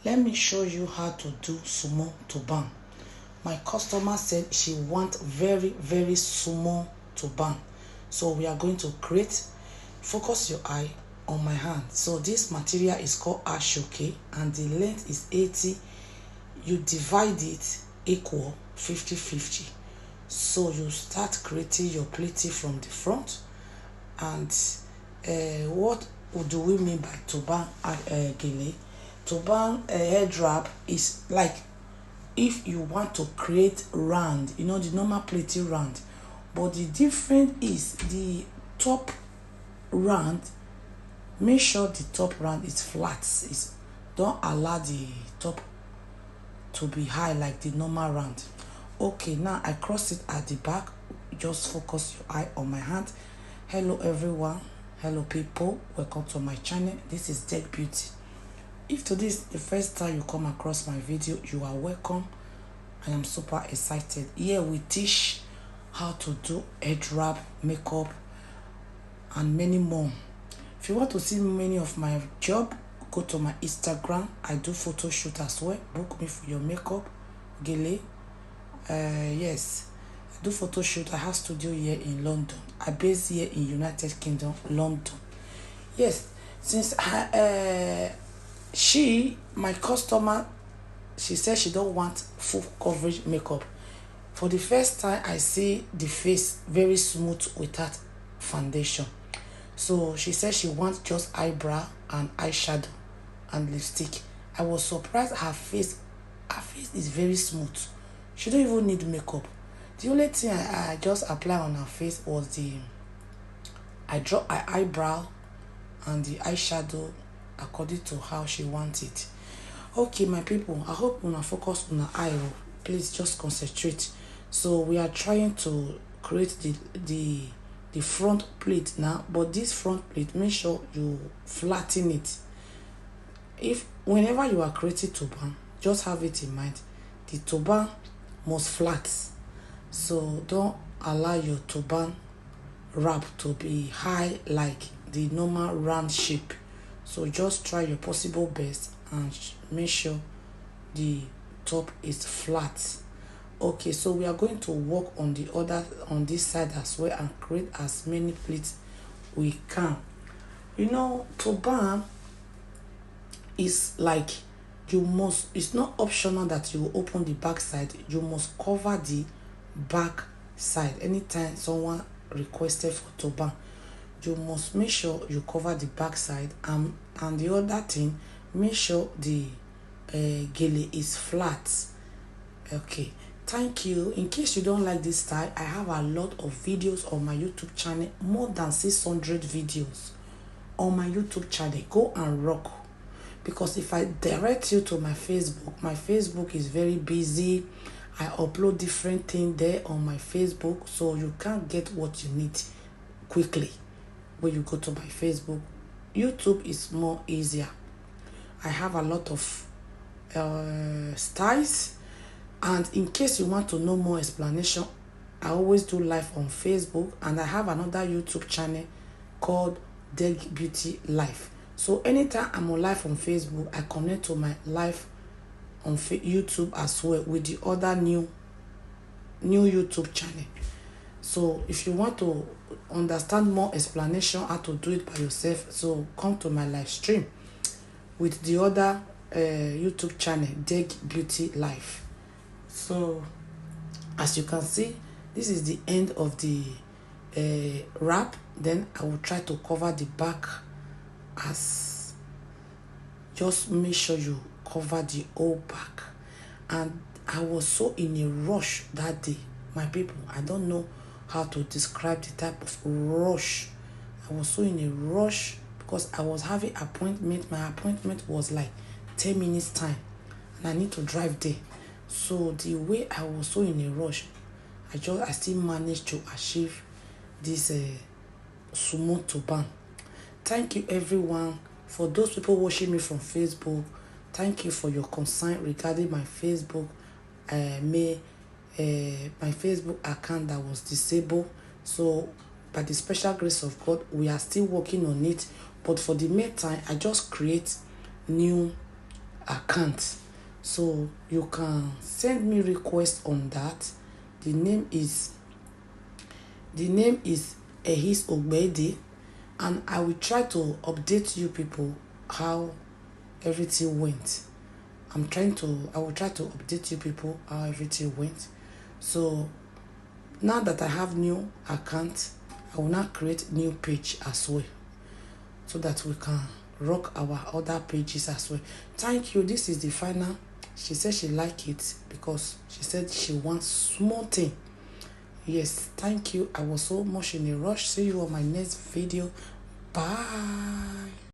Let me show you how to do sumo turban. My customer said she wants very sumo turban. So we are going to create, focus your eye on my hand. So this material is called ashoke and the length is 80. You divide it equal 50-50. So you start creating your plaiting from the front. And what do we mean by turban gele? Turban head wrap is like if you want to create round, the normal plaiting round, but the difference is the top round. Make sure the top round is flat. Don't allow the top to be high like the normal round. Okay, now I cross it at the back. Just focus your eye on my hand. Hello everyone, hello people, welcome to my channel. This is Deck Beauty. If today is the first time you come across my video, you are welcome. I am super excited. Here we teach how to do head wrap, makeup, and many more. If you want to see many of my job, go to my Instagram. I do photo shoot as well. Book me for your makeup, gele. Yes, I do photo shoot. I have studio here in London. I base here in United Kingdom, London. Yes, since my customer, she said she don't want full coverage makeup. For the first time, I see the face very smooth without foundation. So she said she wants just eyebrow and eyeshadow and lipstick. I was surprised her face is very smooth. She don't even need makeup. The only thing I just apply on her face was I draw her eyebrow and the eyeshadow according to how she wants it. Okay, my people, I hope when I focus on her eye, please just concentrate. So we are trying to create the front plate now, but this front plate, make sure you flatten it. Whenever you are creating turban, just have it in mind, the turban must flat. So don't allow your turban wrap to be high like the normal round shape. So just try your possible best and make sure the top is flat. Okay, so we are going to work on this side as well and create as many pleats we can. Turban is like it's not optional that you open the back side. You must cover the back side. Anytime someone requested for turban, you must make sure you cover the back side, and the other thing, make sure the gele is flat. Okay, thank you. In case you don't like this style, I have a lot of videos on my YouTube channel, more than 600 videos on my YouTube channel. Go and rock. Because if I direct you to my Facebook is very busy. I upload different things there on my Facebook, so you can't get what you need quickly when you go to my Facebook. YouTube is more easier. I have a lot of styles, and in case you want to know more explanation, I always do live on Facebook, and I have another YouTube channel called Deck Beauty Live. So anytime I'm on live on Facebook, I connect to my live on YouTube as well with the other new YouTube channel. So if you want to understand more explanation how to do it by yourself, so come to my live stream with the other YouTube channel, Deck Beauty Live. So as you can see, this is the end of the wrap. Then I will try to cover the back. Just make sure you cover the whole back. And I was so in a rush that day, my people. I don't know how to describe the type of rush. I was so in a rush because I was having appointment. My appointment was like 10 minutes time, and I need to drive there. So the way I was so in a rush, I still managed to achieve this sumo turban. Thank you everyone. For those people watching me from Facebook, thank you for your concern regarding my Facebook. My Facebook account that was disabled. So by the special grace of God, we are still working on it. But for the meantime, I just create new account. So you can send me request on that. The name is Ehis Ogbede, and I will try to update you people how everything went. I will try to update you people how everything went. So now that I have new account, I will now create new page as well, so that we can rock our other pages as well. Thank you. This is the final. She said she like it because she said she wants small thing. Yes, thank you. I was so much in a rush. See you on my next video. Bye.